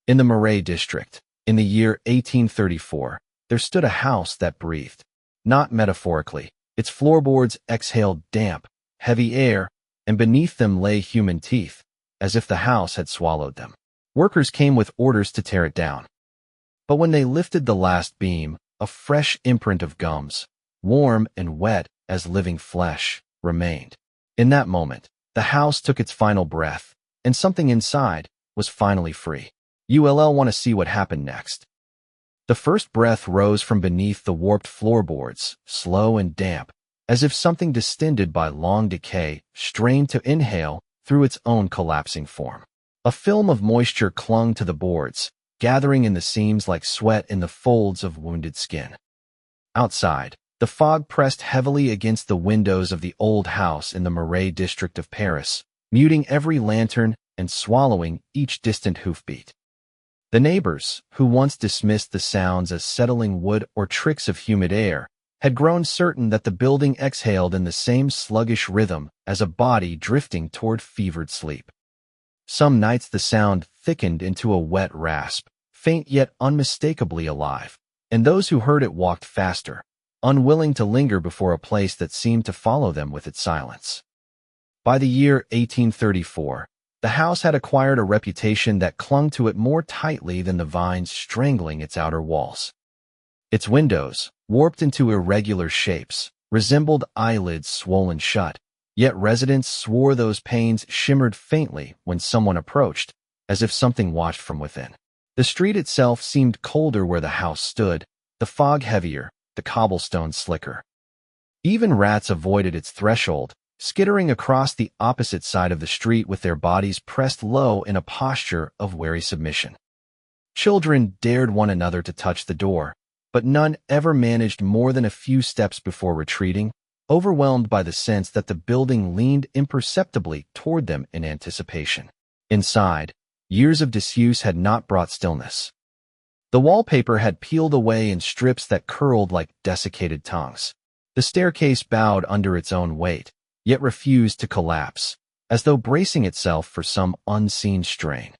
In the Marais district, in the year 1834, there stood a house that breathed. Not metaphorically. Its floorboards exhaled damp, heavy air, and beneath them lay human teeth, as if the house had swallowed them. Workers came with orders to tear it down. But when they lifted the last beam, a fresh imprint of gums, warm and wet as living flesh, remained. In that moment, the house took its final breath, and something inside was finally free. You'll want to see what happened next. The first breath rose from beneath the warped floorboards, slow and damp, as if something distended by long decay strained to inhale through its own collapsing form. A film of moisture clung to the boards, gathering in the seams like sweat in the folds of wounded skin. Outside, the fog pressed heavily against the windows of the old house in the Marais district of Paris, muting every lantern and swallowing each distant hoofbeat. The neighbors, who once dismissed the sounds as settling wood or tricks of humid air, had grown certain that the building exhaled in the same sluggish rhythm as a body drifting toward fevered sleep. Some nights the sound thickened into a wet rasp, faint yet unmistakably alive, and those who heard it walked faster, unwilling to linger before a place that seemed to follow them with its silence. By the year 1834, the house had acquired a reputation that clung to it more tightly than the vines strangling its outer walls. Its windows, warped into irregular shapes, resembled eyelids swollen shut, yet residents swore those panes shimmered faintly when someone approached, as if something watched from within. The street itself seemed colder where the house stood, the fog heavier, the cobblestones slicker. Even rats avoided its threshold, skittering across the opposite side of the street with their bodies pressed low in a posture of wary submission. Children dared one another to touch the door, but none ever managed more than a few steps before retreating, overwhelmed by the sense that the building leaned imperceptibly toward them in anticipation. Inside, years of disuse had not brought stillness. The wallpaper had peeled away in strips that curled like desiccated tongues. The staircase bowed under its own weight, yet refused to collapse, as though bracing itself for some unseen strain.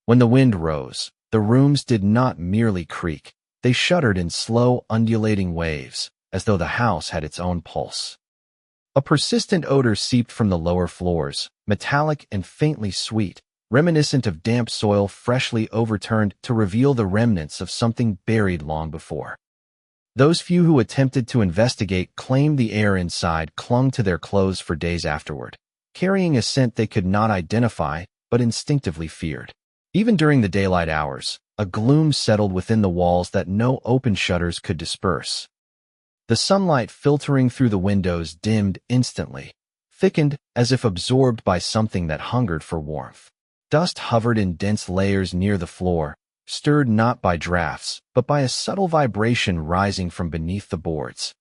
When the wind rose, the rooms did not merely creak, they shuddered in slow, undulating waves, as though the house had its own pulse. A persistent odor seeped from the lower floors, metallic and faintly sweet, reminiscent of damp soil freshly overturned to reveal the remnants of something buried long before. Those few who attempted to investigate claimed the air inside clung to their clothes for days afterward, carrying a scent they could not identify but instinctively feared. Even during the daylight hours, a gloom settled within the walls that no open shutters could disperse. The sunlight filtering through the windows dimmed instantly, thickened as if absorbed by something that hungered for warmth. Dust hovered in dense layers near the floor, stirred not by drafts, but by a subtle vibration rising from beneath the boards.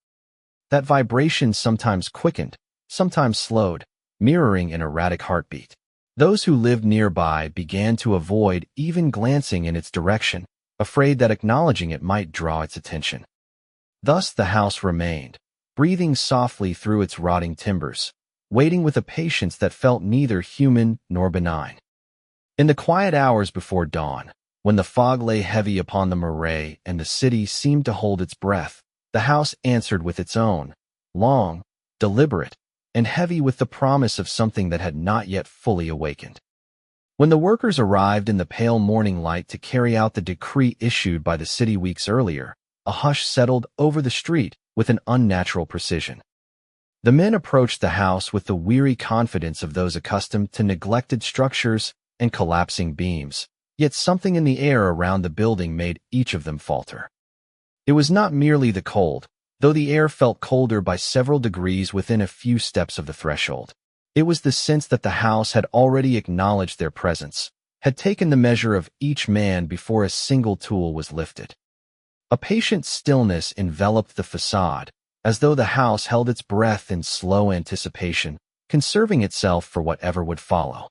That vibration sometimes quickened, sometimes slowed, mirroring an erratic heartbeat. Those who lived nearby began to avoid even glancing in its direction, afraid that acknowledging it might draw its attention. Thus the house remained, breathing softly through its rotting timbers, waiting with a patience that felt neither human nor benign. In the quiet hours before dawn, when the fog lay heavy upon the Marais and the city seemed to hold its breath, the house answered with its own, long, deliberate, and heavy with the promise of something that had not yet fully awakened. When the workers arrived in the pale morning light to carry out the decree issued by the city weeks earlier, a hush settled over the street with an unnatural precision. The men approached the house with the weary confidence of those accustomed to neglected structures and collapsing beams, yet something in the air around the building made each of them falter. It was not merely the cold, though the air felt colder by several degrees within a few steps of the threshold. It was the sense that the house had already acknowledged their presence, had taken the measure of each man before a single tool was lifted. A patient stillness enveloped the facade, as though the house held its breath in slow anticipation, conserving itself for whatever would follow.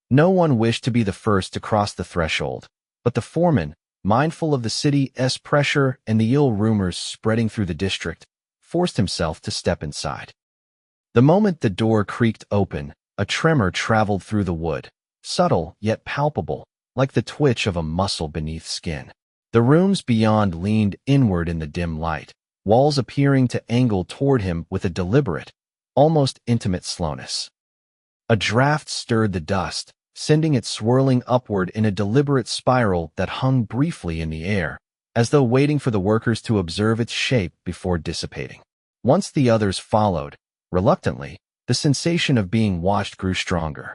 No one wished to be the first to cross the threshold, but the foreman, mindful of the city's pressure and the ill rumors spreading through the district, forced himself to step inside. The moment the door creaked open, a tremor traveled through the wood, subtle yet palpable, like the twitch of a muscle beneath skin. The rooms beyond leaned inward in the dim light, walls appearing to angle toward him with a deliberate, almost intimate slowness. A draft stirred the dust, sending it swirling upward in a deliberate spiral that hung briefly in the air, as though waiting for the workers to observe its shape before dissipating. Once the others followed, reluctantly, the sensation of being watched grew stronger.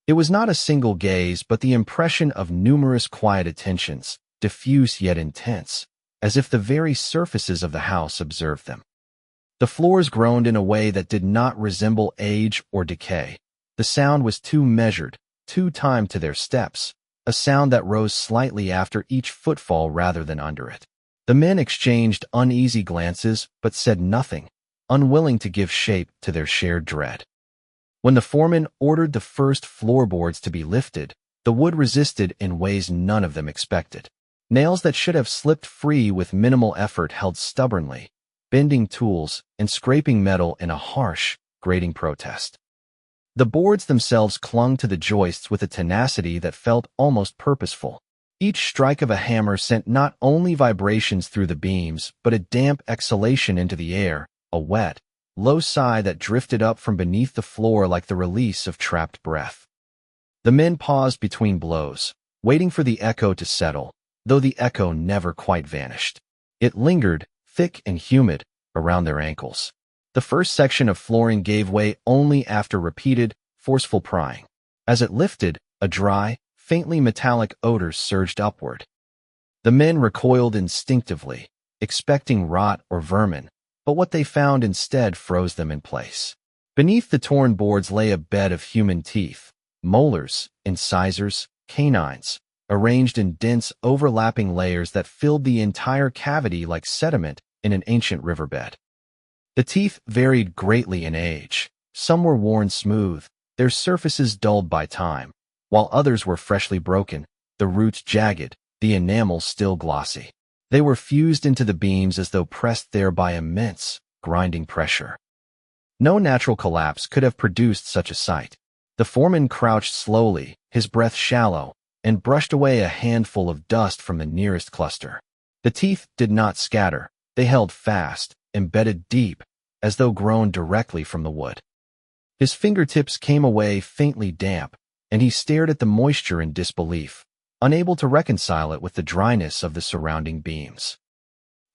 It was not a single gaze, but the impression of numerous quiet attentions, diffuse yet intense, as if the very surfaces of the house observed them. The floors groaned in a way that did not resemble age or decay. The sound was too measured, too timed to their steps, a sound that rose slightly after each footfall rather than under it. The men exchanged uneasy glances but said nothing, unwilling to give shape to their shared dread. When the foreman ordered the first floorboards to be lifted, the wood resisted in ways none of them expected. Nails that should have slipped free with minimal effort held stubbornly, bending tools and scraping metal in a harsh, grating protest. The boards themselves clung to the joists with a tenacity that felt almost purposeful. Each strike of a hammer sent not only vibrations through the beams, but a damp exhalation into the air, a wet, low sigh that drifted up from beneath the floor like the release of trapped breath. The men paused between blows, waiting for the echo to settle, though the echo never quite vanished. It lingered, thick and humid, around their ankles. The first section of flooring gave way only after repeated, forceful prying. As it lifted, a dry, faintly metallic odor surged upward. The men recoiled instinctively, expecting rot or vermin, but what they found instead froze them in place. Beneath the torn boards lay a bed of human teeth, molars, incisors, canines, arranged in dense, overlapping layers that filled the entire cavity like sediment in an ancient riverbed. The teeth varied greatly in age. Some were worn smooth, their surfaces dulled by time, while others were freshly broken, the roots jagged, the enamel still glossy. They were fused into the beams as though pressed there by immense, grinding pressure. No natural collapse could have produced such a sight. The foreman crouched slowly, his breath shallow, and brushed away a handful of dust from the nearest cluster. The teeth did not scatter. They held fast, embedded deep, as though grown directly from the wood. His fingertips came away faintly damp, and he stared at the moisture in disbelief, unable to reconcile it with the dryness of the surrounding beams.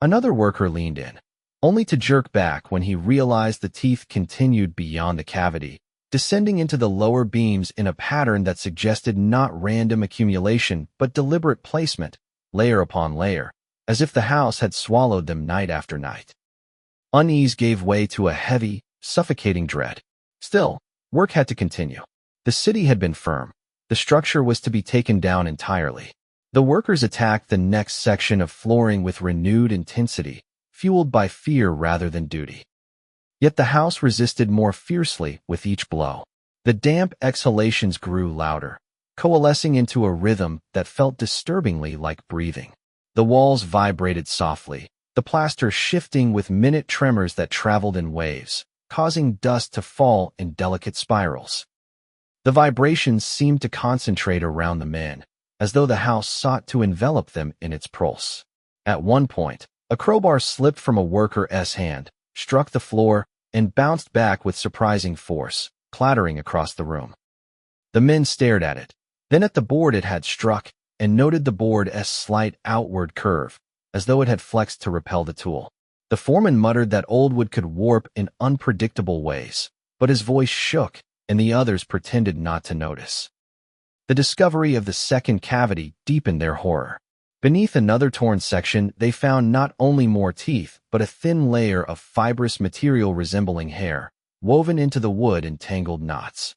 Another worker leaned in, only to jerk back when he realized the teeth continued beyond the cavity, descending into the lower beams in a pattern that suggested not random accumulation but deliberate placement, layer upon layer, as if the house had swallowed them night after night. Unease gave way to a heavy, suffocating dread. Still, work had to continue. The city had been firm. The structure was to be taken down entirely. The workers attacked the next section of flooring with renewed intensity, fueled by fear rather than duty. Yet the house resisted more fiercely with each blow. The damp exhalations grew louder, coalescing into a rhythm that felt disturbingly like breathing. The walls vibrated softly, the plaster shifting with minute tremors that traveled in waves, causing dust to fall in delicate spirals. The vibrations seemed to concentrate around the men, as though the house sought to envelop them in its pulse. At one point, a crowbar slipped from a worker's hand, struck the floor, and bounced back with surprising force, clattering across the room. The men stared at it, then at the board it had struck, and noted the board's slight outward curve, as though it had flexed to repel the tool. The foreman muttered that old wood could warp in unpredictable ways, but his voice shook, and the others pretended not to notice. The discovery of the second cavity deepened their horror. Beneath another torn section, they found not only more teeth, but a thin layer of fibrous material resembling hair, woven into the wood in tangled knots.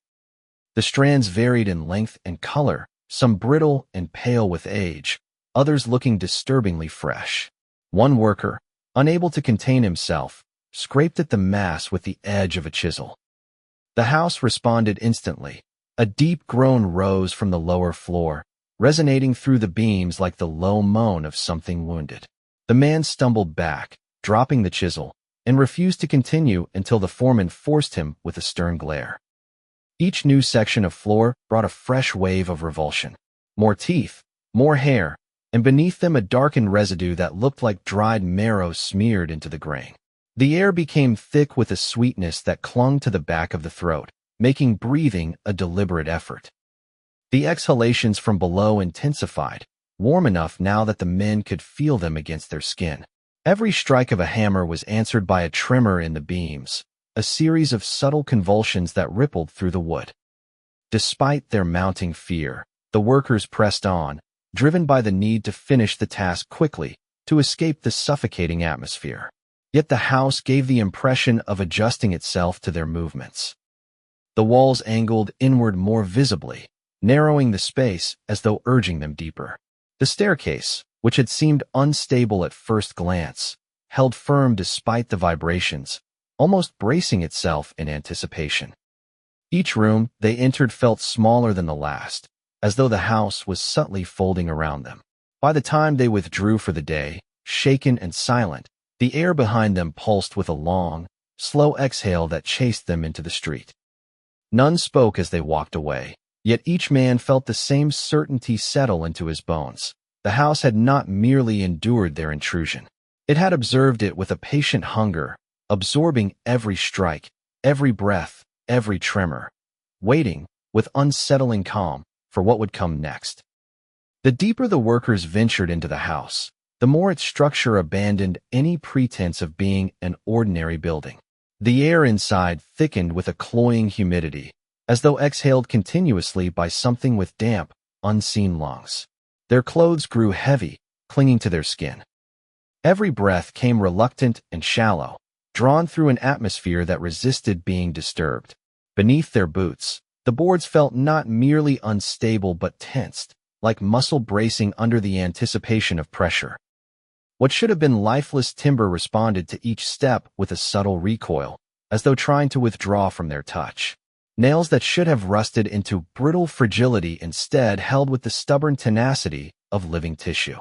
The strands varied in length and color, some brittle and pale with age, others looking disturbingly fresh. One worker, unable to contain himself, scraped at the mass with the edge of a chisel. The house responded instantly. A deep groan rose from the lower floor, resonating through the beams like the low moan of something wounded. The man stumbled back, dropping the chisel, and refused to continue until the foreman forced him with a stern glare. Each new section of floor brought a fresh wave of revulsion. more teeth, more hair, and beneath them a darkened residue that looked like dried marrow smeared into the grain. The air became thick with a sweetness that clung to the back of the throat, making breathing a deliberate effort. The exhalations from below intensified, warm enough now that the men could feel them against their skin. Every strike of a hammer was answered by a tremor in the beams, a series of subtle convulsions that rippled through the wood. Despite their mounting fear, the workers pressed on, driven by the need to finish the task quickly, to escape the suffocating atmosphere. Yet the house gave the impression of adjusting itself to their movements. The walls angled inward more visibly, narrowing the space as though urging them deeper. The staircase, which had seemed unstable at first glance, held firm despite the vibrations, almost bracing itself in anticipation. Each room they entered felt smaller than the last, as though the house was subtly folding around them. By the time they withdrew for the day, shaken and silent, the air behind them pulsed with a long, slow exhale that chased them into the street. None spoke as they walked away, yet each man felt the same certainty settle into his bones. The house had not merely endured their intrusion. It had observed it with a patient hunger, absorbing every strike, every breath, every tremor, waiting, with unsettling calm, for what would come next. The deeper the workers ventured into the house, the more its structure abandoned any pretense of being an ordinary building. The air inside thickened with a cloying humidity, as though exhaled continuously by something with damp, unseen lungs. Their clothes grew heavy, clinging to their skin. Every breath came reluctant and shallow, drawn through an atmosphere that resisted being disturbed. Beneath their boots, the boards felt not merely unstable but tensed, like muscle bracing under the anticipation of pressure. What should have been lifeless timber responded to each step with a subtle recoil, as though trying to withdraw from their touch. Nails that should have rusted into brittle fragility instead held with the stubborn tenacity of living tissue.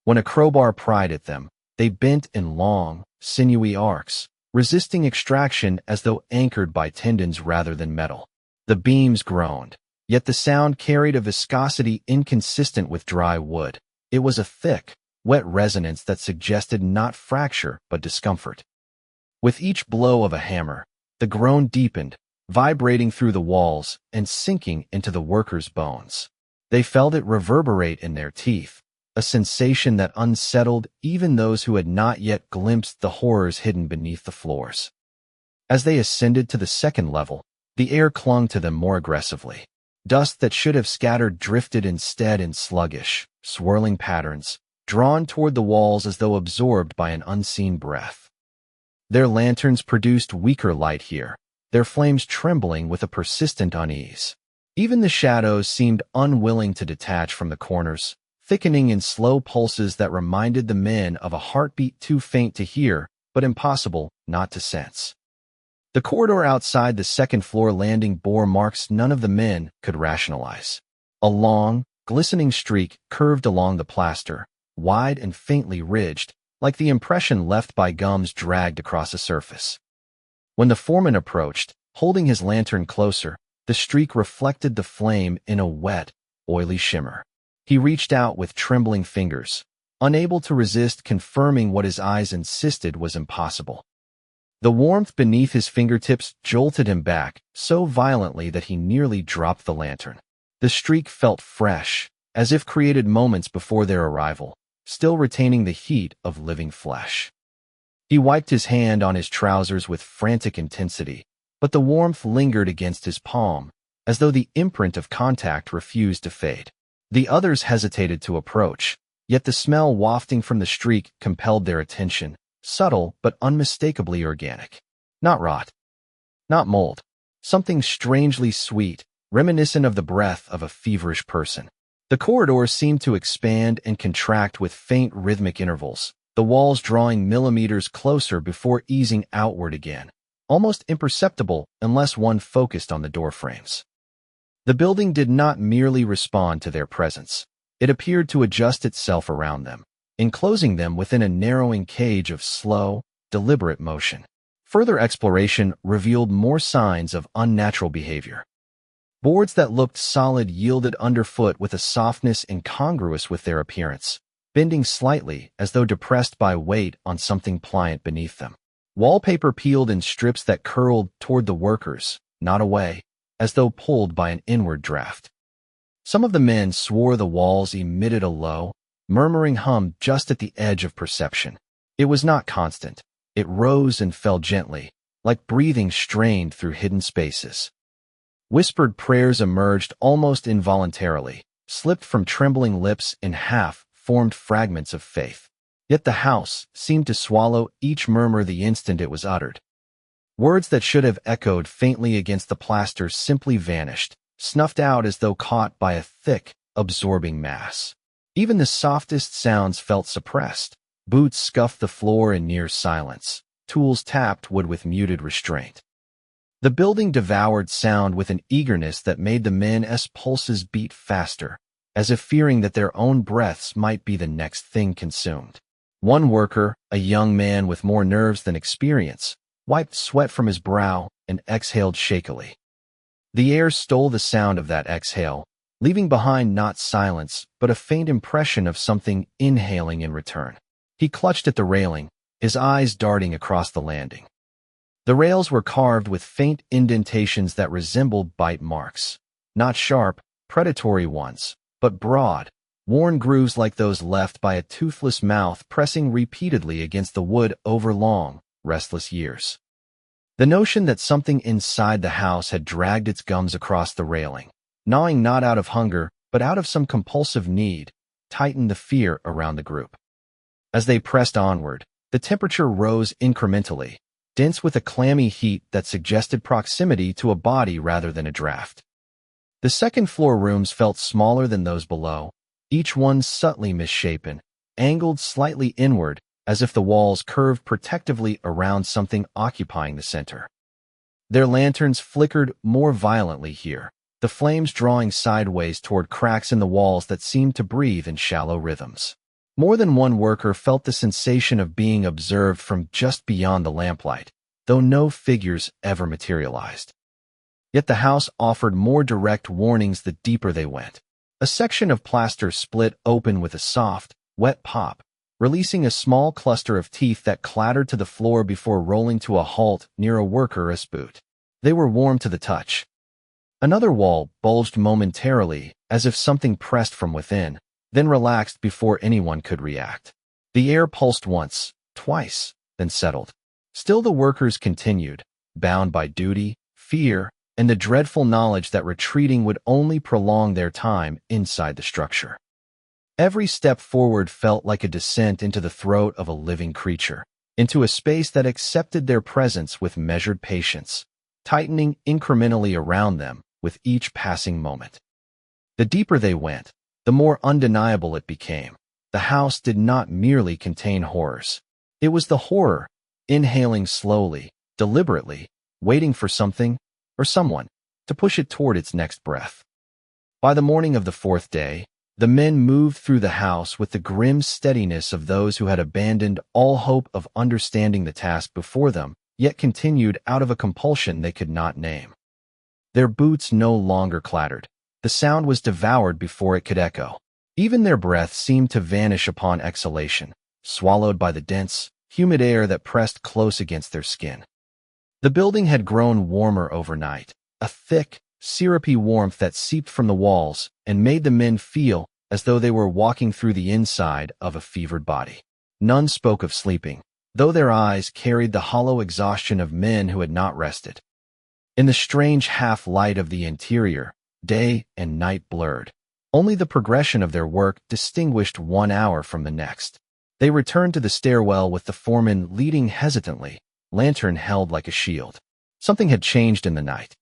When a crowbar pried at them, they bent in long, sinewy arcs, resisting extraction as though anchored by tendons rather than metal. The beams groaned, yet the sound carried a viscosity inconsistent with dry wood. It was a thick, wet resonance that suggested not fracture but discomfort. With each blow of a hammer, the groan deepened, vibrating through the walls and sinking into the workers' bones. They felt it reverberate in their teeth, a sensation that unsettled even those who had not yet glimpsed the horrors hidden beneath the floors. As they ascended to the second level, the air clung to them more aggressively. Dust that should have scattered drifted instead in sluggish, swirling patterns, drawn toward the walls as though absorbed by an unseen breath. Their lanterns produced weaker light here, their flames trembling with a persistent unease. Even the shadows seemed unwilling to detach from the corners, thickening in slow pulses that reminded the men of a heartbeat too faint to hear, but impossible not to sense. The corridor outside the second-floor landing bore marks none of the men could rationalize. A long, glistening streak curved along the plaster, wide and faintly ridged, like the impression left by gums dragged across a surface. When the foreman approached, holding his lantern closer, the streak reflected the flame in a wet, oily shimmer. He reached out with trembling fingers, unable to resist confirming what his eyes insisted was impossible. The warmth beneath his fingertips jolted him back so violently that he nearly dropped the lantern. The streak felt fresh, as if created moments before their arrival, still retaining the heat of living flesh. He wiped his hand on his trousers with frantic intensity, but the warmth lingered against his palm, as though the imprint of contact refused to fade. The others hesitated to approach, yet the smell wafting from the streak compelled their attention, subtle but unmistakably organic. Not rot. Not mold. Something strangely sweet, reminiscent of the breath of a feverish person. The corridor seemed to expand and contract with faint rhythmic intervals, the walls drawing millimeters closer before easing outward again, almost imperceptible unless one focused on the doorframes. The building did not merely respond to their presence. It appeared to adjust itself around them, enclosing them within a narrowing cage of slow, deliberate motion. Further exploration revealed more signs of unnatural behavior. Boards that looked solid yielded underfoot with a softness incongruous with their appearance, bending slightly as though depressed by weight on something pliant beneath them. Wallpaper peeled in strips that curled toward the workers, not away, as though pulled by an inward draft. Some of the men swore the walls emitted a low, murmuring hum just at the edge of perception. It was not constant. It rose and fell gently, like breathing strained through hidden spaces. Whispered prayers emerged almost involuntarily, slipped from trembling lips in half-formed fragments of faith. Yet the house seemed to swallow each murmur the instant it was uttered. Words that should have echoed faintly against the plaster simply vanished, snuffed out as though caught by a thick, absorbing mass. Even the softest sounds felt suppressed. Boots scuffed the floor in near silence. Tools tapped wood with muted restraint. The building devoured sound with an eagerness that made the men's pulses beat faster, as if fearing that their own breaths might be the next thing consumed. One worker, a young man with more nerves than experience, wiped sweat from his brow and exhaled shakily. The air stole the sound of that exhale, leaving behind not silence but a faint impression of something inhaling in return. He clutched at the railing, his eyes darting across the landing. The rails were carved with faint indentations that resembled bite marks. Not sharp, predatory ones, but broad, worn grooves like those left by a toothless mouth pressing repeatedly against the wood over long, restless years. The notion that something inside the house had dragged its gums across the railing, gnawing not out of hunger but out of some compulsive need, tightened the fear around the group. As they pressed onward, the temperature rose incrementally, dense with a clammy heat that suggested proximity to a body rather than a draft. The second-floor rooms felt smaller than those below, each one subtly misshapen, angled slightly inward, as if the walls curved protectively around something occupying the center. Their lanterns flickered more violently here, the flames drawing sideways toward cracks in the walls that seemed to breathe in shallow rhythms. More than one worker felt the sensation of being observed from just beyond the lamplight, though no figures ever materialized. Yet the house offered more direct warnings the deeper they went. A section of plaster split open with a soft, wet pop, releasing a small cluster of teeth that clattered to the floor before rolling to a halt near a worker's boot. They were warm to the touch. Another wall bulged momentarily, as if something pressed from within, then relaxed before anyone could react. The air pulsed once, twice, then settled. Still the workers continued, bound by duty, fear, and the dreadful knowledge that retreating would only prolong their time inside the structure. Every step forward felt like a descent into the throat of a living creature, into a space that accepted their presence with measured patience, tightening incrementally around them with each passing moment. The deeper they went, the more undeniable it became. The house did not merely contain horrors. It was the horror, inhaling slowly, deliberately, waiting for something, or someone, to push it toward its next breath. By the morning of the fourth day, the men moved through the house with the grim steadiness of those who had abandoned all hope of understanding the task before them, yet continued out of a compulsion they could not name. Their boots no longer clattered. The sound was devoured before it could echo. Even their breath seemed to vanish upon exhalation, swallowed by the dense, humid air that pressed close against their skin. The building had grown warmer overnight, a thick, syrupy warmth that seeped from the walls and made the men feel as though they were walking through the inside of a fevered body. None spoke of sleeping, though their eyes carried the hollow exhaustion of men who had not rested. In the strange half-light of the interior, day and night blurred. Only the progression of their work distinguished 1 hour from the next. They returned to the stairwell with the foreman leading hesitantly, lantern held like a shield. Something had changed in the night.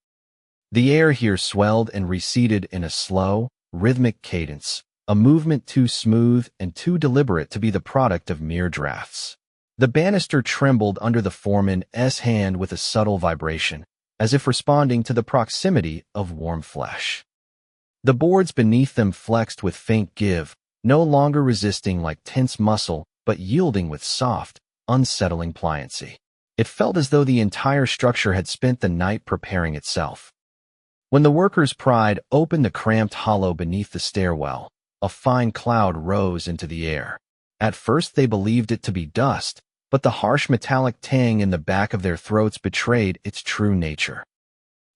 The air here swelled and receded in a slow, rhythmic cadence, a movement too smooth and too deliberate to be the product of mere drafts. The banister trembled under the foreman's hand with a subtle vibration, as if responding to the proximity of warm flesh. The boards beneath them flexed with faint give, no longer resisting like tense muscle, but yielding with soft, unsettling pliancy. It felt as though the entire structure had spent the night preparing itself. When the workers pried open the cramped hollow beneath the stairwell, a fine cloud rose into the air. At first they believed it to be dust, but the harsh metallic tang in the back of their throats betrayed its true nature.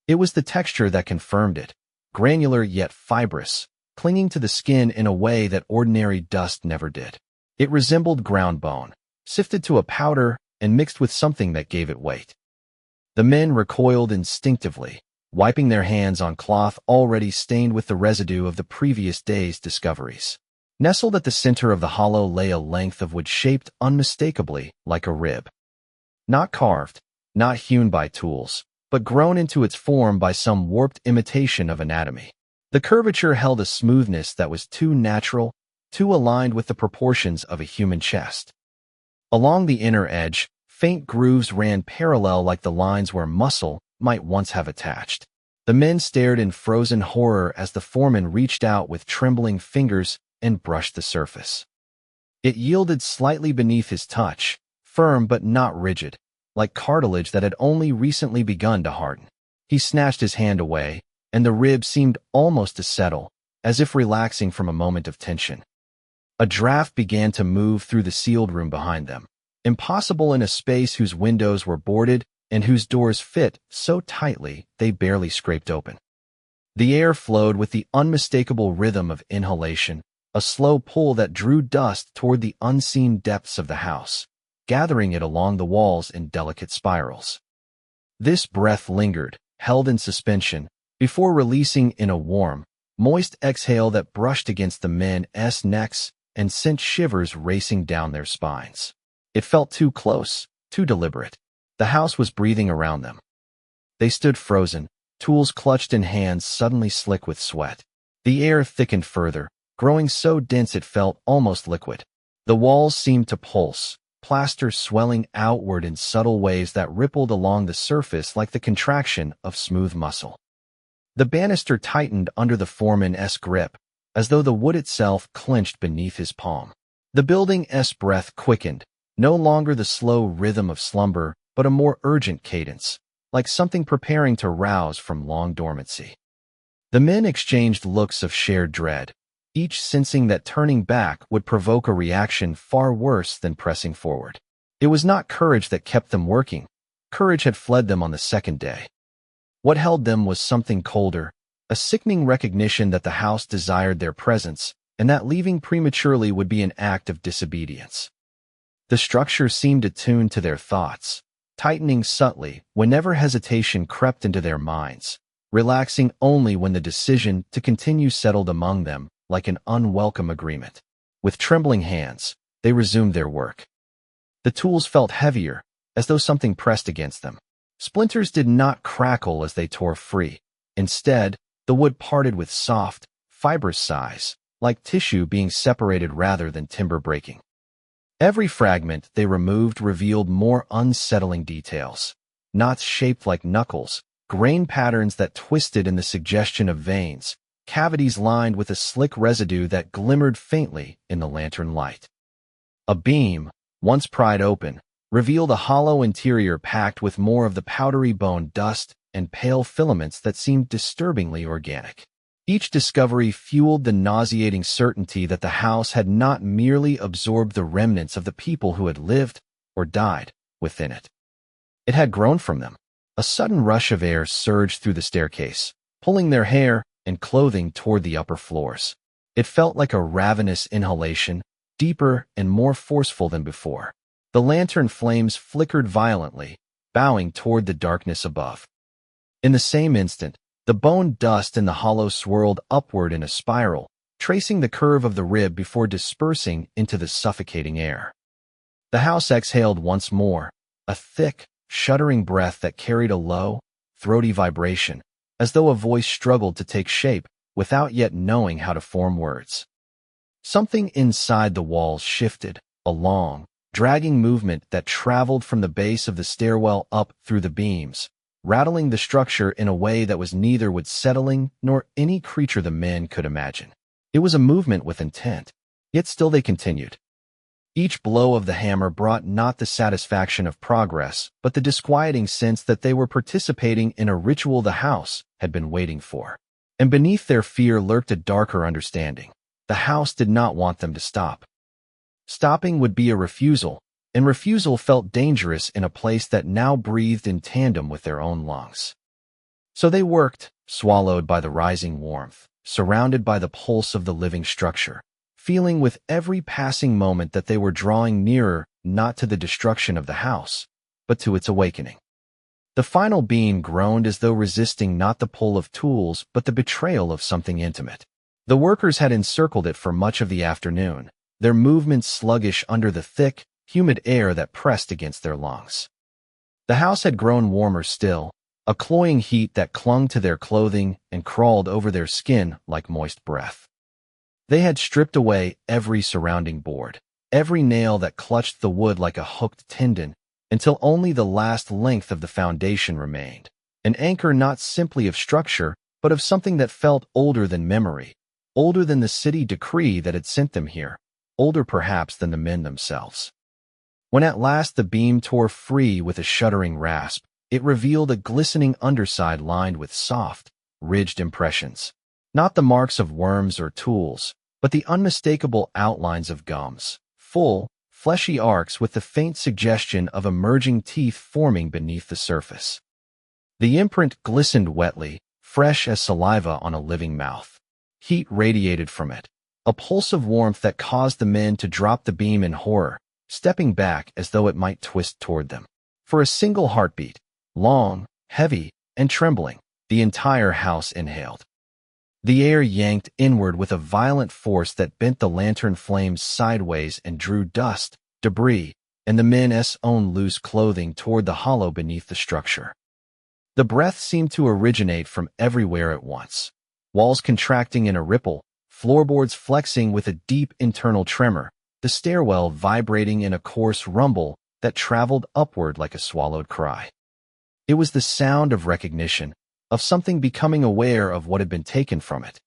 It was the texture that confirmed it, granular yet fibrous, clinging to the skin in a way that ordinary dust never did. It resembled ground bone, sifted to a powder and mixed with something that gave it weight. The men recoiled instinctively, wiping their hands on cloth already stained with the residue of the previous day's discoveries. Nestled at the center of the hollow lay a length of wood shaped unmistakably like a rib. Not carved, not hewn by tools, but grown into its form by some warped imitation of anatomy. The curvature held a smoothness that was too natural, too aligned with the proportions of a human chest. Along the inner edge, faint grooves ran parallel like the lines where muscle might once have attached. The men stared in frozen horror as the foreman reached out with trembling fingers and brushed the surface. It yielded slightly beneath his touch, firm but not rigid, like cartilage that had only recently begun to harden. He snatched his hand away, and the rib seemed almost to settle, as if relaxing from a moment of tension. A draft began to move through the sealed room behind them, impossible in a space whose windows were boarded and whose doors fit so tightly they barely scraped open. The air flowed with the unmistakable rhythm of inhalation, a slow pull that drew dust toward the unseen depths of the house, gathering it along the walls in delicate spirals. This breath lingered, held in suspension, before releasing in a warm, moist exhale that brushed against the men's necks and sent shivers racing down their spines. It felt too close, too deliberate. The house was breathing around them. They stood frozen, tools clutched in hands suddenly slick with sweat. The air thickened further, growing so dense it felt almost liquid. The walls seemed to pulse, plaster swelling outward in subtle waves that rippled along the surface like the contraction of smooth muscle. The banister tightened under the foreman's grip, as though the wood itself clenched beneath his palm. The building's breath quickened, no longer the slow rhythm of slumber, but a more urgent cadence, like something preparing to rouse from long dormancy. The men exchanged looks of shared dread, each sensing that turning back would provoke a reaction far worse than pressing forward. It was not courage that kept them working. Courage had fled them on the second day. What held them was something colder, a sickening recognition that the house desired their presence, and that leaving prematurely would be an act of disobedience. The structure seemed attuned to their thoughts, tightening subtly whenever hesitation crept into their minds, relaxing only when the decision to continue settled among them like an unwelcome agreement. With trembling hands, they resumed their work. The tools felt heavier, as though something pressed against them. Splinters did not crackle as they tore free. Instead, the wood parted with soft, fibrous sighs, like tissue being separated rather than timber breaking. Every fragment they removed revealed more unsettling details. Knots shaped like knuckles, grain patterns that twisted in the suggestion of veins, cavities lined with a slick residue that glimmered faintly in the lantern light. A beam, once pried open, revealed a hollow interior packed with more of the powdery bone dust and pale filaments that seemed disturbingly organic. Each discovery fueled the nauseating certainty that the house had not merely absorbed the remnants of the people who had lived or died within it. It had grown from them. A sudden rush of air surged through the staircase, pulling their hair and clothing toward the upper floors. It felt like a ravenous inhalation, deeper and more forceful than before. The lantern flames flickered violently, bowing toward the darkness above. In the same instant, the bone dust in the hollow swirled upward in a spiral, tracing the curve of the rib before dispersing into the suffocating air. The house exhaled once more, a thick, shuddering breath that carried a low, throaty vibration, as though a voice struggled to take shape without yet knowing how to form words. Something inside the walls shifted, a long, dragging movement that traveled from the base of the stairwell up through the beams, rattling the structure in a way that was neither wood-settling nor any creature the men could imagine. It was a movement with intent, yet still they continued. Each blow of the hammer brought not the satisfaction of progress, but the disquieting sense that they were participating in a ritual the house had been waiting for. And beneath their fear lurked a darker understanding. The house did not want them to stop. Stopping would be a refusal, and refusal felt dangerous in a place that now breathed in tandem with their own lungs. So they worked, swallowed by the rising warmth, surrounded by the pulse of the living structure, feeling with every passing moment that they were drawing nearer not to the destruction of the house, but to its awakening. The final beam groaned as though resisting not the pull of tools but the betrayal of something intimate. The workers had encircled it for much of the afternoon, their movements sluggish under the thick, humid air that pressed against their lungs. The house had grown warmer still, a cloying heat that clung to their clothing and crawled over their skin like moist breath. They had stripped away every surrounding board, every nail that clutched the wood like a hooked tendon, until only the last length of the foundation remained, an anchor not simply of structure, but of something that felt older than memory, older than the city decree that had sent them here, older perhaps than the men themselves. When at last the beam tore free with a shuddering rasp, it revealed a glistening underside lined with soft, ridged impressions, not the marks of worms or tools, but the unmistakable outlines of gums, full, fleshy arcs with the faint suggestion of emerging teeth forming beneath the surface. The imprint glistened wetly, fresh as saliva on a living mouth. Heat radiated from it, a pulse of warmth that caused the men to drop the beam in horror, stepping back as though it might twist toward them. For a single heartbeat, long, heavy, and trembling, the entire house inhaled. The air yanked inward with a violent force that bent the lantern flames sideways and drew dust, debris, and the men's own loose clothing toward the hollow beneath the structure. The breath seemed to originate from everywhere at once, walls contracting in a ripple, floorboards flexing with a deep internal tremor, the stairwell vibrating in a coarse rumble that traveled upward like a swallowed cry. It was the sound of recognition, of something becoming aware of what had been taken from it.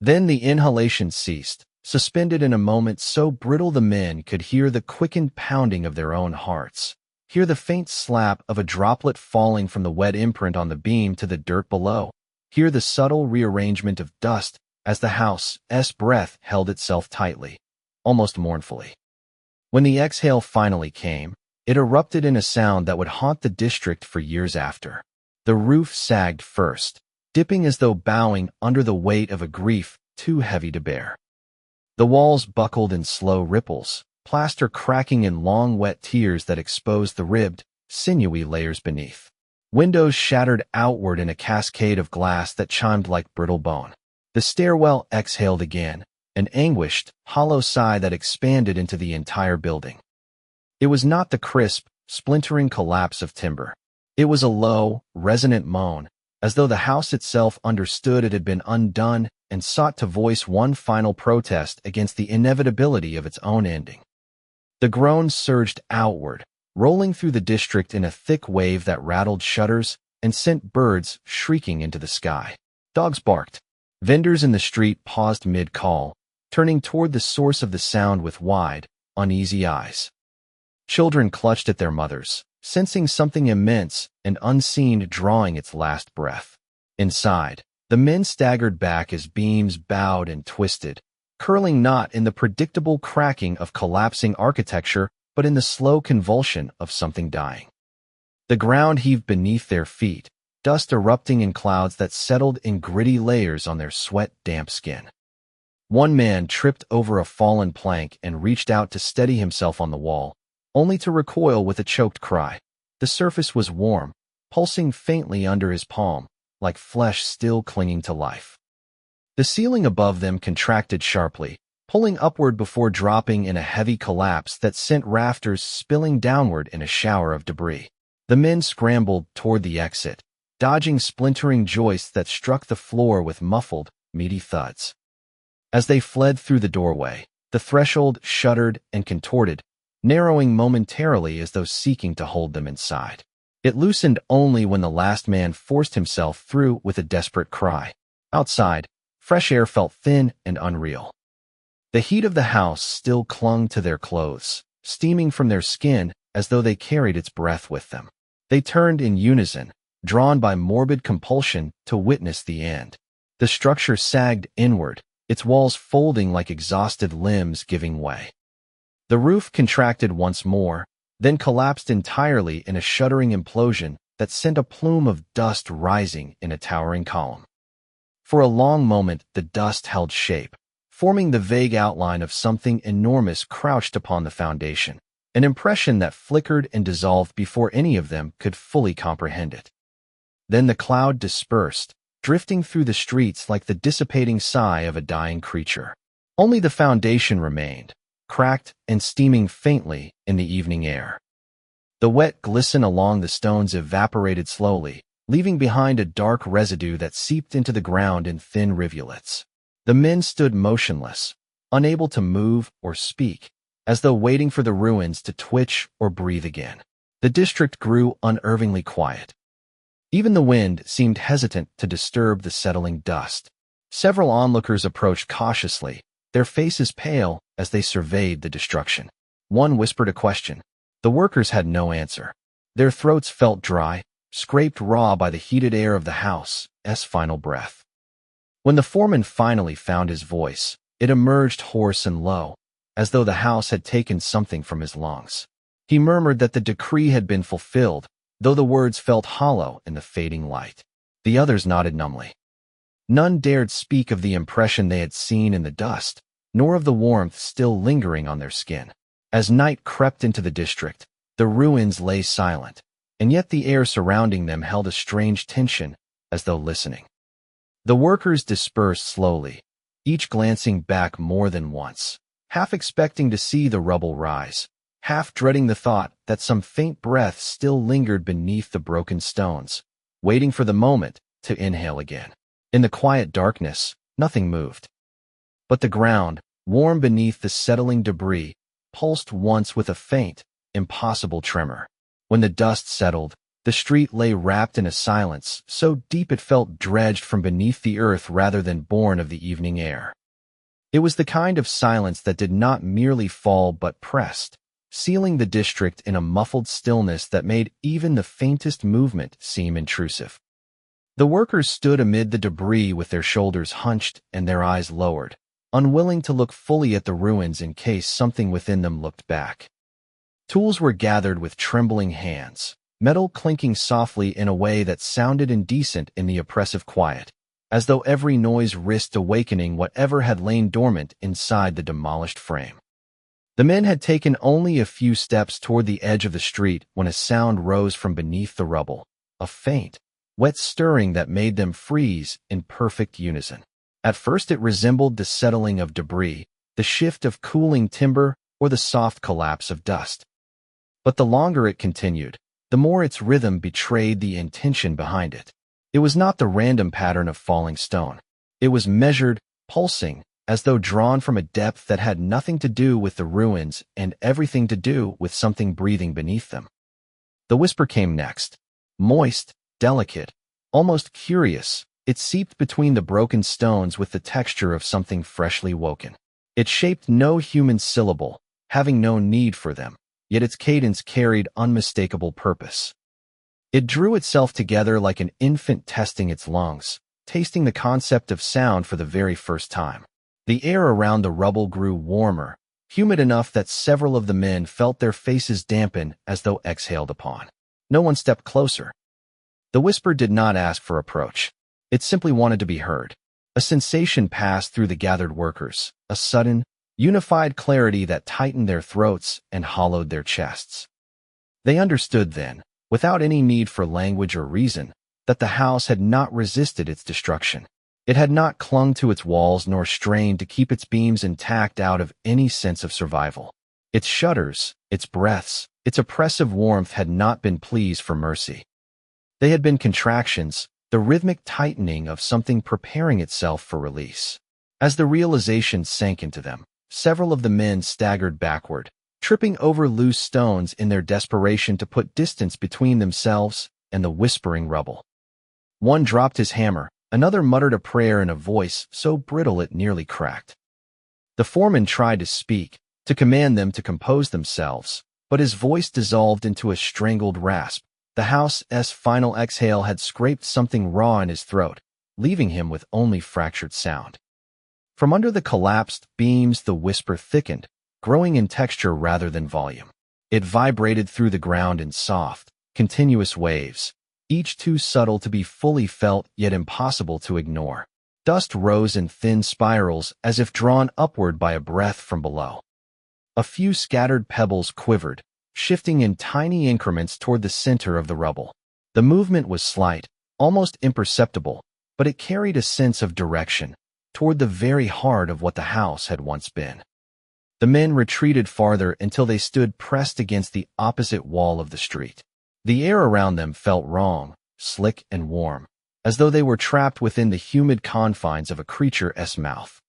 Then the inhalation ceased, suspended in a moment so brittle the men could hear the quickened pounding of their own hearts, hear the faint slap of a droplet falling from the wet imprint on the beam to the dirt below, hear the subtle rearrangement of dust as the house's breath held itself tightly, almost mournfully. When the exhale finally came, it erupted in a sound that would haunt the district for years after. The roof sagged first, dipping as though bowing under the weight of a grief too heavy to bear. The walls buckled in slow ripples, plaster cracking in long wet tears that exposed the ribbed, sinewy layers beneath. Windows shattered outward in a cascade of glass that chimed like brittle bone. The stairwell exhaled again, an anguished, hollow sigh that expanded into the entire building. It was not the crisp, splintering collapse of timber. It was a low, resonant moan, as though the house itself understood it had been undone and sought to voice one final protest against the inevitability of its own ending. The groans surged outward, rolling through the district in a thick wave that rattled shutters and sent birds shrieking into the sky. Dogs barked. Vendors in the street paused mid-call, turning toward the source of the sound with wide, uneasy eyes. Children clutched at their mothers, sensing something immense and unseen drawing its last breath. Inside, the men staggered back as beams bowed and twisted, curling not in the predictable cracking of collapsing architecture, but in the slow convulsion of something dying. The ground heaved beneath their feet, dust erupting in clouds that settled in gritty layers on their sweat-damp skin. One man tripped over a fallen plank and reached out to steady himself on the wall, only to recoil with a choked cry. The surface was warm, pulsing faintly under his palm, like flesh still clinging to life. The ceiling above them contracted sharply, pulling upward before dropping in a heavy collapse that sent rafters spilling downward in a shower of debris. The men scrambled toward the exit, dodging splintering joists that struck the floor with muffled, meaty thuds. As they fled through the doorway, the threshold shuddered and contorted, narrowing momentarily as though seeking to hold them inside. It loosened only when the last man forced himself through with a desperate cry. Outside, fresh air felt thin and unreal. The heat of the house still clung to their clothes, steaming from their skin as though they carried its breath with them. They turned in unison, drawn by morbid compulsion to witness the end. The structure sagged inward, its walls folding like exhausted limbs giving way. The roof contracted once more, then collapsed entirely in a shuddering implosion that sent a plume of dust rising in a towering column. For a long moment the dust held shape, forming the vague outline of something enormous crouched upon the foundation, an impression that flickered and dissolved before any of them could fully comprehend it. Then the cloud dispersed, drifting through the streets like the dissipating sigh of a dying creature. Only the foundation remained, cracked and steaming faintly in the evening air. The wet glisten along the stones evaporated slowly, leaving behind a dark residue that seeped into the ground in thin rivulets. The men stood motionless, unable to move or speak, as though waiting for the ruins to twitch or breathe again. The district grew unnervingly quiet. Even the wind seemed hesitant to disturb the settling dust. Several onlookers approached cautiously, their faces pale as they surveyed the destruction. One whispered a question. The workers had no answer. Their throats felt dry, scraped raw by the heated air of the house's final breath. When the foreman finally found his voice, it emerged hoarse and low, as though the house had taken something from his lungs. He murmured that the decree had been fulfilled, though the words felt hollow in the fading light. The others nodded numbly. None dared speak of the impression they had seen in the dust, nor of the warmth still lingering on their skin. As night crept into the district, the ruins lay silent, and yet the air surrounding them held a strange tension, as though listening. The workers dispersed slowly, each glancing back more than once, half expecting to see the rubble rise, half dreading the thought that some faint breath still lingered beneath the broken stones, waiting for the moment to inhale again. In the quiet darkness, nothing moved. But the ground, warm beneath the settling debris, pulsed once with a faint, impossible tremor. When the dust settled, the street lay wrapped in a silence so deep it felt dredged from beneath the earth rather than born of the evening air. It was the kind of silence that did not merely fall but pressed, sealing the district in a muffled stillness that made even the faintest movement seem intrusive. The workers stood amid the debris with their shoulders hunched and their eyes lowered, unwilling to look fully at the ruins in case something within them looked back. Tools were gathered with trembling hands, metal clinking softly in a way that sounded indecent in the oppressive quiet, as though every noise risked awakening whatever had lain dormant inside the demolished frame. The men had taken only a few steps toward the edge of the street when a sound rose from beneath the rubble, a faint, wet stirring that made them freeze in perfect unison. At first it resembled the settling of debris, the shift of cooling timber, or the soft collapse of dust. But the longer it continued, the more its rhythm betrayed the intention behind it. It was not the random pattern of falling stone. It was measured, pulsing, as though drawn from a depth that had nothing to do with the ruins and everything to do with something breathing beneath them. The whisper came next. Moist, delicate, almost curious, it seeped between the broken stones with the texture of something freshly woken. It shaped no human syllable, having no need for them, yet its cadence carried unmistakable purpose. It drew itself together like an infant testing its lungs, tasting the concept of sound for the very first time. The air around the rubble grew warmer, humid enough that several of the men felt their faces dampen as though exhaled upon. No one stepped closer. The whisper did not ask for approach. It simply wanted to be heard. A sensation passed through the gathered workers, a sudden, unified clarity that tightened their throats and hollowed their chests. They understood then, without any need for language or reason, that the house had not resisted its destruction. It had not clung to its walls nor strained to keep its beams intact out of any sense of survival. Its shudders, its breaths, its oppressive warmth had not been pleas for mercy. They had been contractions, the rhythmic tightening of something preparing itself for release. As the realization sank into them, several of the men staggered backward, tripping over loose stones in their desperation to put distance between themselves and the whispering rubble. One dropped his hammer, another muttered a prayer in a voice so brittle it nearly cracked. The foreman tried to speak, to command them to compose themselves, but his voice dissolved into a strangled rasp. The house's final exhale had scraped something raw in his throat, leaving him with only fractured sound. From under the collapsed beams the whisper thickened, growing in texture rather than volume. It vibrated through the ground in soft, continuous waves, each too subtle to be fully felt yet impossible to ignore. Dust rose in thin spirals as if drawn upward by a breath from below. A few scattered pebbles quivered, shifting in tiny increments toward the center of the rubble. The movement was slight, almost imperceptible, but it carried a sense of direction, toward the very heart of what the house had once been. The men retreated farther until they stood pressed against the opposite wall of the street. The air around them felt wrong, slick and warm, as though they were trapped within the humid confines of a creature's mouth.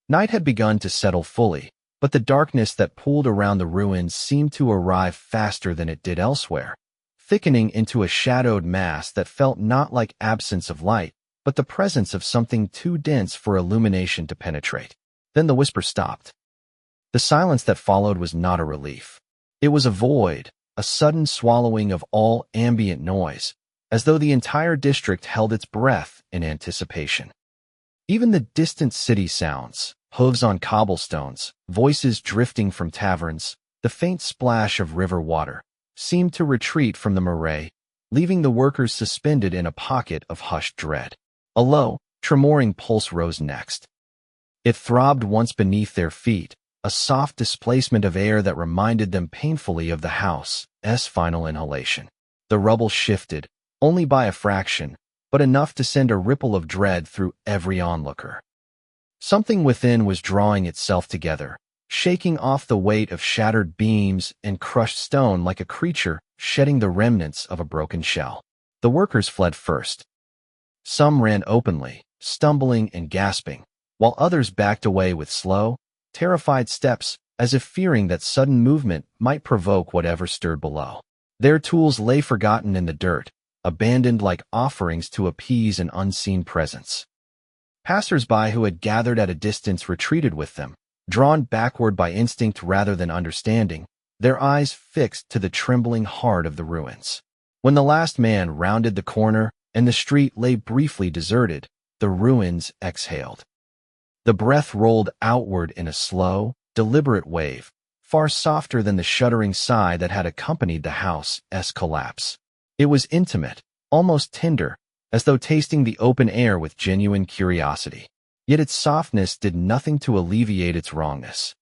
Night had begun to settle fully, but the darkness that pooled around the ruins seemed to arrive faster than it did elsewhere, thickening into a shadowed mass that felt not like absence of light, but the presence of something too dense for illumination to penetrate. Then the whisper stopped. The silence that followed was not a relief. It was a void, a sudden swallowing of all ambient noise, as though the entire district held its breath in anticipation. Even the distant city sounds, hooves on cobblestones, voices drifting from taverns, the faint splash of river water, seemed to retreat from the Marais, leaving the workers suspended in a pocket of hushed dread. A low, tremoring pulse rose next. It throbbed once beneath their feet, a soft displacement of air that reminded them painfully of the house's final inhalation. The rubble shifted, only by a fraction, but enough to send a ripple of dread through every onlooker. Something within was drawing itself together, shaking off the weight of shattered beams and crushed stone like a creature shedding the remnants of a broken shell. The workers fled first. Some ran openly, stumbling and gasping, while others backed away with slow, terrified steps, as if fearing that sudden movement might provoke whatever stirred below. Their tools lay forgotten in the dirt, abandoned like offerings to appease an unseen presence. Passers-by who had gathered at a distance retreated with them, drawn backward by instinct rather than understanding, their eyes fixed to the trembling heart of the ruins. When the last man rounded the corner and the street lay briefly deserted, the ruins exhaled. The breath rolled outward in a slow, deliberate wave, far softer than the shuddering sigh that had accompanied the house's collapse. It was intimate, almost tender, as though tasting the open air with genuine curiosity. Yet its softness did nothing to alleviate its wrongness.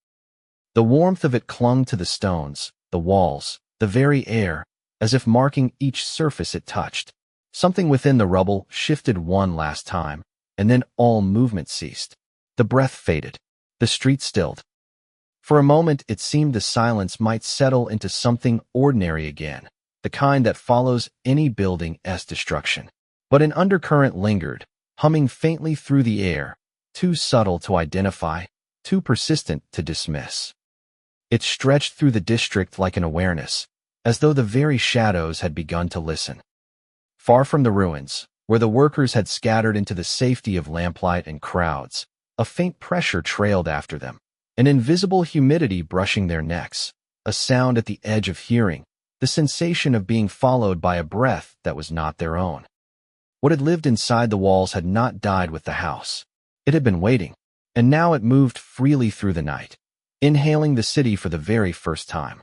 The warmth of it clung to the stones, the walls, the very air, as if marking each surface it touched. Something within the rubble shifted one last time, and then all movement ceased. The breath faded. The street stilled. For a moment it seemed the silence might settle into something ordinary again, the kind that follows any building's destruction. But an undercurrent lingered, humming faintly through the air, too subtle to identify, too persistent to dismiss. It stretched through the district like an awareness, as though the very shadows had begun to listen. Far from the ruins, where the workers had scattered into the safety of lamplight and crowds, a faint pressure trailed after them, an invisible humidity brushing their necks, a sound at the edge of hearing, the sensation of being followed by a breath that was not their own. What had lived inside the walls had not died with the house. It had been waiting, and now it moved freely through the night, inhaling the city for the very first time.